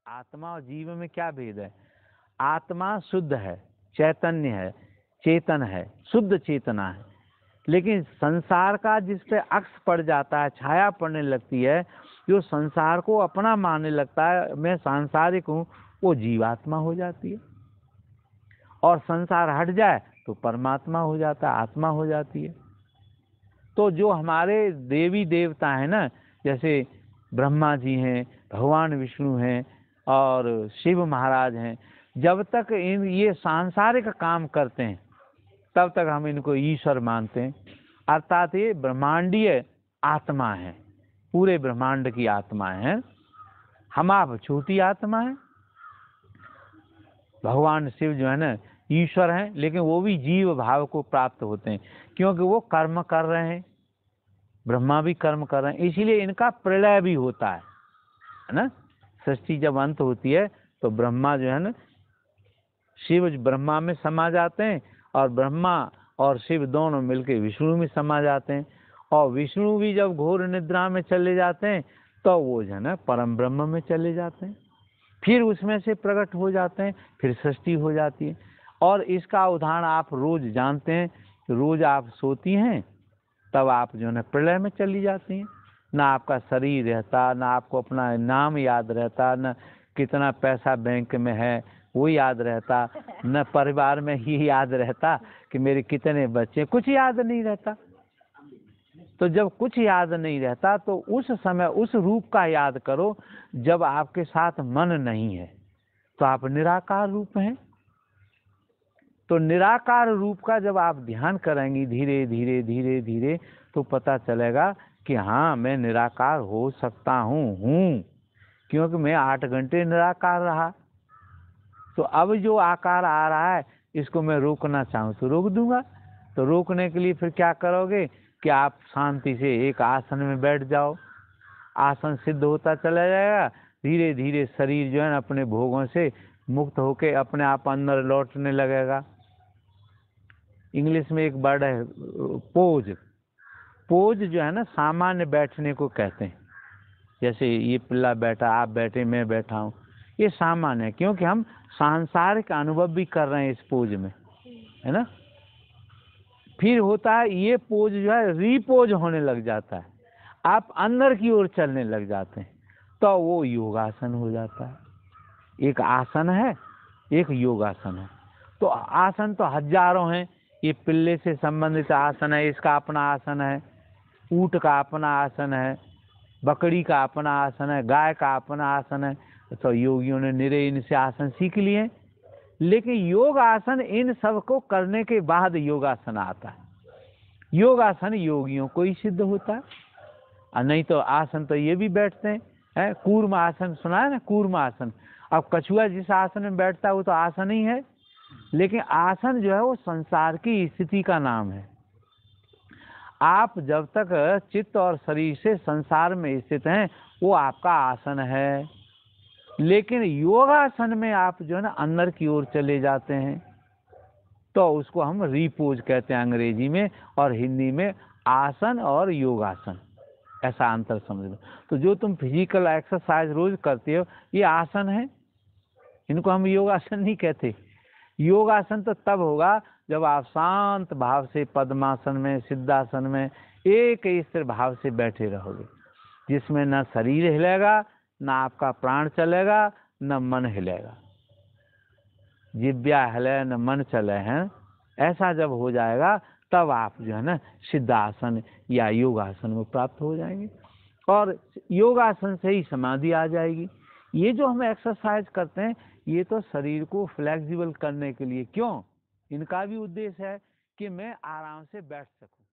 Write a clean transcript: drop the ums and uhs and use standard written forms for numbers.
आत्मा और जीव में क्या भेद है? आत्मा शुद्ध है, चैतन्य है, चेतन है, शुद्ध चेतना है। लेकिन संसार का जिस पे अक्स पड़ जाता है, छाया पड़ने लगती है, जो संसार को अपना मानने लगता है, मैं सांसारिक हूँ, वो जीवात्मा हो जाती है। और संसार हट जाए तो परमात्मा हो जाता है, आत्मा हो जाती है। तो जो हमारे देवी देवता हैं ना, जैसे ब्रह्मा जी हैं, भगवान विष्णु हैं और शिव महाराज हैं, जब तक ये सांसारिक काम करते हैं तब तक हम इनको ईश्वर मानते हैं। अर्थात ये ब्रह्मांडीय आत्मा है, पूरे ब्रह्मांड की आत्मा है। हम आप छोटी आत्मा है। भगवान शिव जो है ना ईश्वर हैं, लेकिन वो भी जीव भाव को प्राप्त होते हैं, क्योंकि वो कर्म कर रहे हैं, ब्रह्मा भी कर्म कर रहे हैं, इसीलिए इनका प्रलय भी होता है ना। सृष्टि जब अंत होती है तो ब्रह्मा जो है ना, शिव ब्रह्मा में समा जाते हैं और ब्रह्मा और शिव दोनों मिलकर विष्णु में समा जाते हैं। और विष्णु भी जब घोर निद्रा में चले जाते हैं तो वो जो है ना परम ब्रह्म में चले जाते हैं, फिर उसमें से प्रकट हो जाते हैं, फिर सृष्टि हो जाती है। और इसका उदाहरण आप रोज जानते हैं। रोज आप सोती हैं तब आप जो है प्रलय में चली जाती हैं, ना आपका शरीर रहता, ना आपको अपना नाम याद रहता, ना कितना पैसा बैंक में है वो याद रहता, न परिवार में ही याद रहता कि मेरे कितने बच्चे, कुछ याद नहीं रहता। तो जब कुछ याद नहीं रहता तो उस समय उस रूप का याद करो जब आपके साथ मन नहीं है, तो आप निराकार रूप हैं। तो निराकार रूप का जब आप ध्यान करेंगी धीरे धीरे धीरे धीरे, तो पता चलेगा कि हाँ मैं निराकार हो सकता हूँ, क्योंकि मैं 8 घंटे निराकार रहा। तो अब जो आकार आ रहा है इसको मैं रोकना चाहूँ तो रोक दूंगा। तो रोकने के लिए फिर क्या करोगे कि आप शांति से एक आसन में बैठ जाओ, आसन सिद्ध होता चला जाएगा, धीरे धीरे शरीर जो है ना अपने भोगों से मुक्त होके अपने आप अंदर लौटने लगेगा। इंग्लिश में एक वर्ड है पोज। पोज जो है ना सामान्य बैठने को कहते हैं। जैसे ये पिल्ला बैठा, आप बैठे, मैं बैठा हूँ, ये सामान्य है, क्योंकि हम सांसारिक अनुभव भी कर रहे हैं इस पोज में, है ना। फिर होता है ये पोज जो है रीपोज होने लग जाता है, आप अंदर की ओर चलने लग जाते हैं, तो वो योगासन हो जाता है। एक आसन है, एक योगासन है। तो आसन तो हजारों हैं। ये पिल्ले से संबंधित आसन है, इसका अपना आसन है, ऊंट का अपना आसन है, बकरी का अपना आसन है, गाय का अपना आसन है। तो योगियों ने निरे इनसे आसन सीख लिए। लेकिन योग आसन इन सब को करने के बाद योगासन आता है। योगासन योगियों को ही सिद्ध होता है, और नहीं तो आसन तो ये भी बैठते हैं। कूर्म आसन सुना है ना, कूर्म आसन। अब कछुआ जिस आसन में बैठता है वो तो आसन ही है, लेकिन आसन जो है वो संसार की स्थिति का नाम है। आप जब तक चित्त और शरीर से संसार में स्थित हैं वो आपका आसन है। लेकिन योगासन में आप जो है ना अंदर की ओर चले जाते हैं, तो उसको हम रीपोज कहते हैं अंग्रेजी में, और हिंदी में आसन और योगासन, ऐसा अंतर समझ लो। तो जो तुम फिजिकल एक्सरसाइज रोज करते हो ये आसन है, इनको हम योगासन नहीं कहते। योगासन तो तब होगा जब आप शांत भाव से पद्मासन में, सिद्धासन में एक स्थिर भाव से बैठे रहोगे, जिसमें न शरीर हिलेगा, न आपका प्राण चलेगा, न मन हिलेगा, जिब्या हिले न मन चले हैं। ऐसा जब हो जाएगा तब आप जो है ना सिद्धासन या योगासन में प्राप्त हो जाएंगे, और योगासन से ही समाधि आ जाएगी। ये जो हम एक्सरसाइज करते हैं ये तो शरीर को फ्लेक्सिबल करने के लिए, क्यों, इनका भी उद्देश्य है कि मैं आराम से बैठ सकूं।